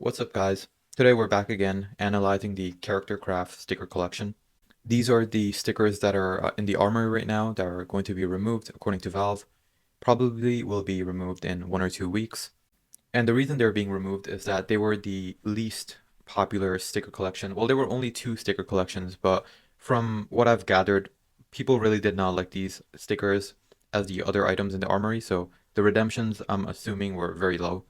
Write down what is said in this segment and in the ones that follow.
What's up, guys? Today we're back again analyzing the character craft sticker collection. These are the stickers that are in the Armory right now that are going to be removed according to Valve. Probably will be removed in 1 or 2 weeks. And the reason they're being removed is that they were the least popular sticker collection. Well, there were only two sticker collections, but from what I've gathered, people really did not like these stickers as the other items in the Armory, so the redemptions, I'm assuming, were very low.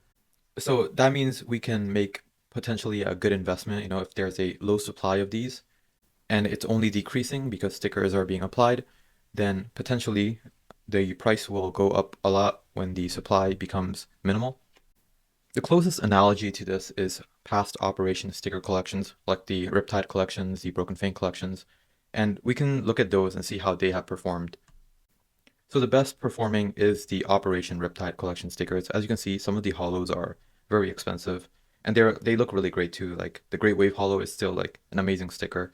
So that means we can make potentially a good investment, if there's a low supply of these and it's only decreasing because stickers are being applied, then potentially the price will go up a lot when the supply becomes minimal. The closest analogy to this is past operation sticker collections, like the Riptide collections, the Broken Fang collections, and we can look at those and see how they have performed. So the best performing is the Operation Riptide collection stickers. As you can see, some of the hollows are very expensive, and they look really great too. Like the Great Wave Hollow is still like an amazing sticker.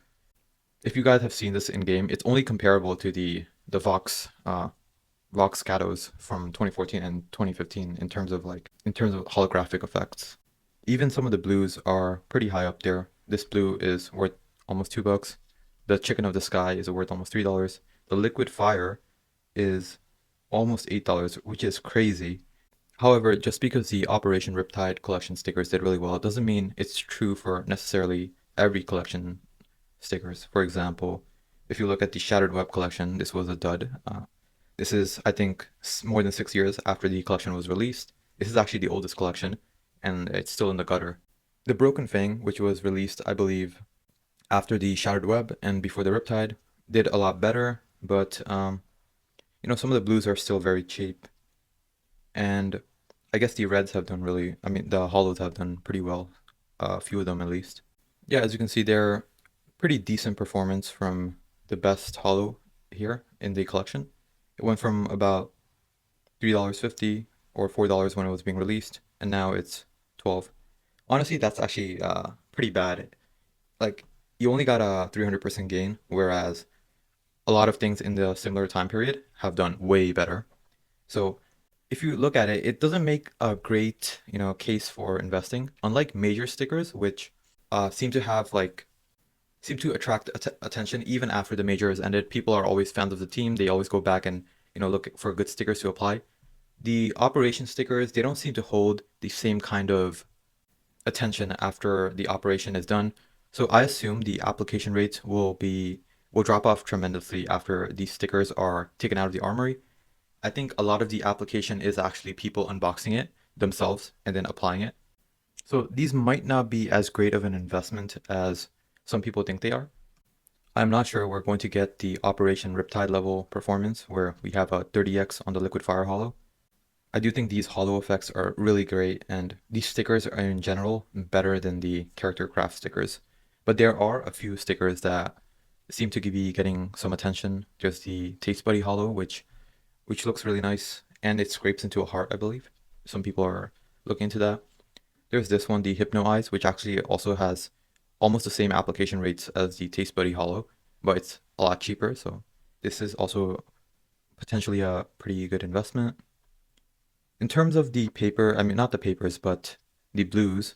If you guys have seen this in game, it's only comparable to the Vox Katos from 2014 and 2015 in terms of holographic effects. Even some of the blues are pretty high up there. This blue is worth almost $2. The Chicken of the Sky is worth almost $3. The Liquid Fire is almost $8, which is crazy. However, just because the Operation Riptide collection stickers did really well, it doesn't mean it's true for necessarily every collection stickers. For example, if you look at the Shattered Web collection, this was a dud. This is, I think, more than 6 years after the collection was released. This is actually the oldest collection, and it's still in the gutter. The Broken Fang, which was released, I believe, after the Shattered Web and before the Riptide, did a lot better, but some of the blues are still very cheap. And I guess the reds have done the hollows have done pretty well. A few of them at least. Yeah, as you can see, they're pretty decent performance from the best hollow here in the collection. It went from about $3.50 or $4 when it was being released, and now it's 12. Honestly, that's actually pretty bad. Like, you only got a 300% gain, whereas a lot of things in the similar time period have done way better. So if you look at it, it doesn't make a great, case for investing. Unlike major stickers, which seem to attract attention even after the major has ended. People are always fans of the team. They always go back and look for good stickers to apply. The operation stickers, they don't seem to hold the same kind of attention after the operation is done. So I assume the application rates will drop off tremendously after these stickers are taken out of the armory. I think a lot of the application is actually people unboxing it themselves and then applying it. So these might not be as great of an investment as some people think they are. I'm not sure we're going to get the Operation Riptide level performance where we have a 30x on the Liquid Fire Hollow. I do think these hollow effects are really great, and these stickers are in general better than the character craft stickers. But there are a few stickers that seem to be getting some attention. There's the Taste Buddy Hollow, which looks really nice, and it scrapes into a heart, I believe. Some people are looking into that. There's this one, the Hypno Eyes, which actually also has almost the same application rates as the Taste Buddy Hollow, but it's a lot cheaper. So this is also potentially a pretty good investment. In terms of the paper, I mean, not the papers, but the blues,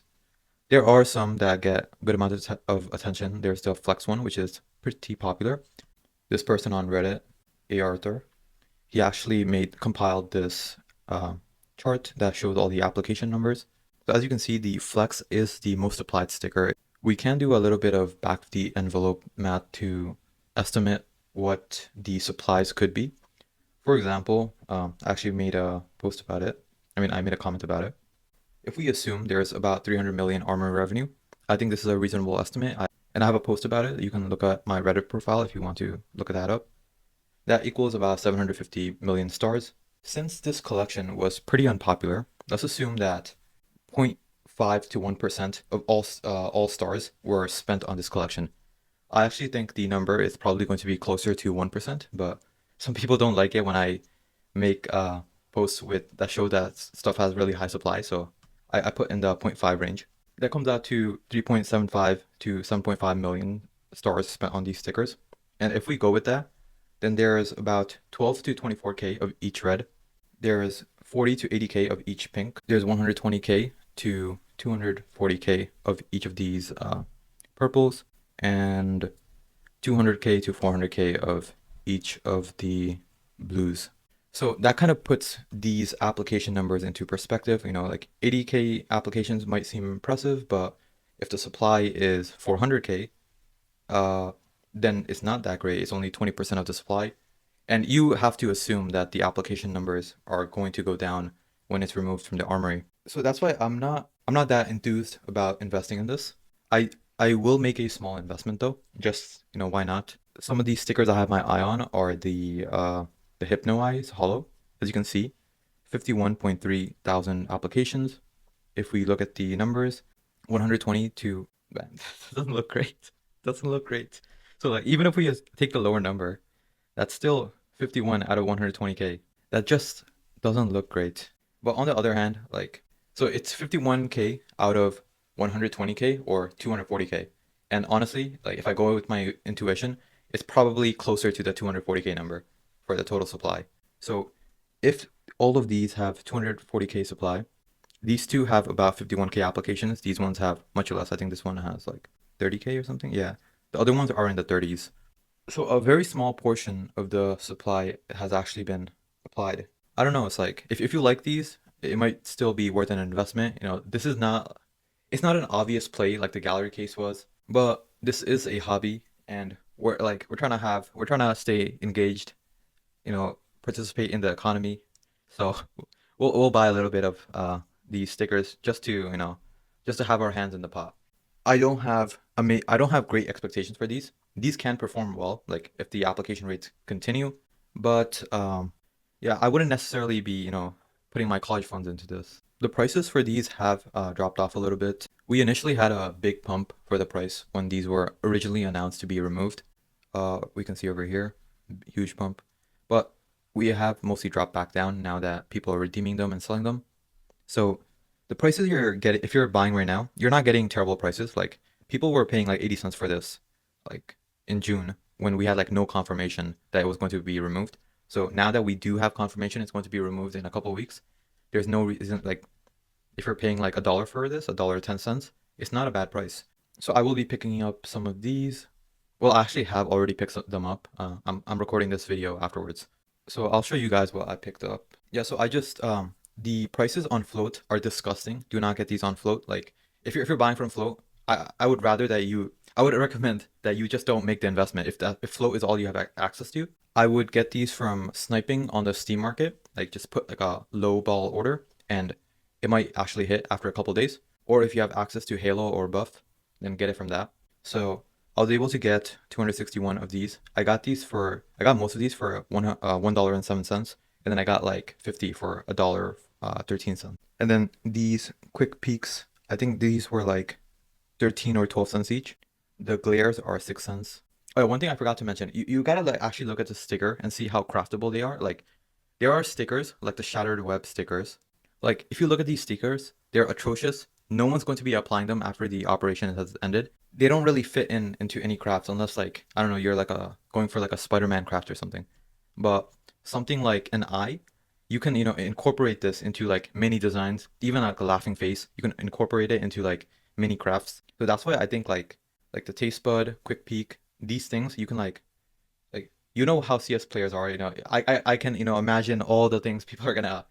there are some that get a good amount of attention. There's the Flex one, which is pretty popular. This person on Reddit, A. Arthur, he actually compiled this chart that shows all the application numbers. So as you can see, the Flex is the most applied sticker. We can do a little bit of back of the envelope math to estimate what the supplies could be. For example, I actually made a post about it. I made a comment about it. If we assume there's about 300 million armor revenue, I think this is a reasonable estimate. And I have a post about it. You can look at my Reddit profile if you want to look that up. That equals about 750 million stars. Since this collection was pretty unpopular, let's assume that 0.5 to 1% of all stars were spent on this collection. I actually think the number is probably going to be closer to 1%, but some people don't like it when I make posts that show that stuff has really high supply, so I put in the 0.5 range. That comes out to 3.75 to 7.5 million stars spent on these stickers. And if we go with that, then there's about 12 to 24k of each red. There's 40 to 80k of each pink. There's 120k to 240k of each of these purples, and 200k to 400k of each of the blues. So that kind of puts these application numbers into perspective. Like 80k applications might seem impressive, but if the supply is 400k, uh, then it's not that great. It's only 20% of the supply. And you have to assume that the application numbers are going to go down when it's removed from the Armory. So that's why I'm not that enthused about investing in this. I I will make a small investment though. Just, why not? Some of these stickers I have my eye on are the Hypno Eyes Hollow. As you can see, 51.3 thousand applications. If we look at the numbers, 120 to, man, that doesn't look great. Doesn't look great. So like even if we just take the lower number, that's still 51 out of 120k. That just doesn't look great. But on the other hand, so it's 51k out of 120k or 240k. And honestly, like if I go with my intuition, it's probably closer to the 240k number for the total supply. So if all of these have 240k supply, these two have about 51k applications. These ones have much less. I think this one has like 30k or something. Yeah. The other ones are in the 30s. So a very small portion of the supply has actually been applied. I don't know, it's like if you like these, it might still be worth an investment. This is not it's not an obvious play like the gallery case was, but this is a hobby and we're trying to stay engaged, participate in the economy. So we'll buy a little bit of these stickers just to have our hands in the pot. I don't have great expectations for these. These can perform well, like if the application rates continue, but yeah, I wouldn't necessarily be, putting my college funds into this. The prices for these have dropped off a little bit. We initially had a big pump for the price when these were originally announced to be removed. We can see over here, huge pump, but we have mostly dropped back down now that people are redeeming them and selling them. So the prices you're getting, if you're buying right now, you're not getting terrible prices. Like people were paying like 80 cents for this, like in June when we had like no confirmation that it was going to be removed. So now that we do have confirmation it's going to be removed in a couple of weeks, there's no reason, like if you're paying like $1 for this, $1.10, it's not a bad price. So I will be picking up some of these. Well, I actually have already picked them up. I'm recording this video afterwards. So I'll show you guys what I picked up. Yeah, so I just the prices on float are disgusting. Do not get these on float. Like if you're buying from float, I would rather that I would recommend that you just don't make the investment if float is all you have access to. I would get these from sniping on the Steam market. Like just put like a low ball order and it might actually hit after a couple days. Or if you have access to Halo or Buff, then get it from that. So I was able to get 261 of these. I got most of these for $1.07, and then I got like 50 for $1.13. And then these quick peaks, I think these were like 13 or 12 cents each. The glares are 6 cents. Oh, one thing I forgot to mention, you gotta like actually look at the sticker and see how craftable they are. Like there are stickers like the Shattered Web stickers. Like if you look at these stickers, they're atrocious. No one's going to be applying them after the operation has ended. They don't really fit into any crafts unless like I don't know, you're like going for like a Spider-Man craft or something. But something like an eye, you can incorporate this into like many designs, even like a laughing face. You can incorporate it into like mini crafts. So that's why I think like the taste bud, quick peek, these things you can like how CS players are. I can imagine all the things people are gonna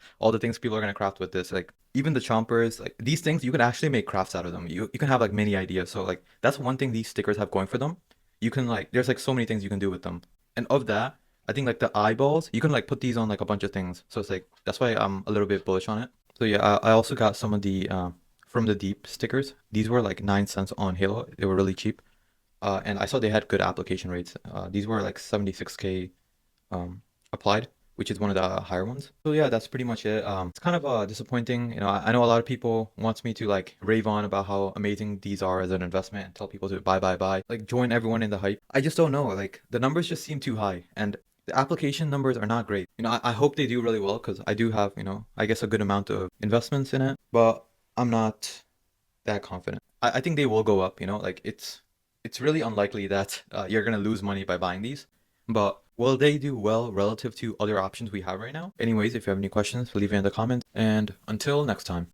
craft with this. Like even the chompers, like these things, you can actually make crafts out of them. You can have like many ideas. So like that's one thing these stickers have going for them. You can like there's like so many things you can do with them. And of that, I think like the eyeballs, you can like put these on like a bunch of things. So it's like that's why I'm a little bit bullish on it. So yeah, I also got some of the from the deep stickers. These were like 9 cents on Halo. They were really cheap. And I saw they had good application rates. These were like 76k applied, which is one of the higher ones. So yeah, that's pretty much it. It's kind of disappointing. I know a lot of people wants me to like rave on about how amazing these are as an investment and tell people to buy, buy, buy, like join everyone in the hype. I just don't know. Like the numbers just seem too high, and the application numbers are not great. I hope they do really well because I do have, I guess a good amount of investments in it, but I'm not that confident. I think they will go up. Like it's really unlikely that you're gonna lose money by buying these, but will they do well relative to other options we have right now? Anyways, if you have any questions, leave it in the comments, and until next time.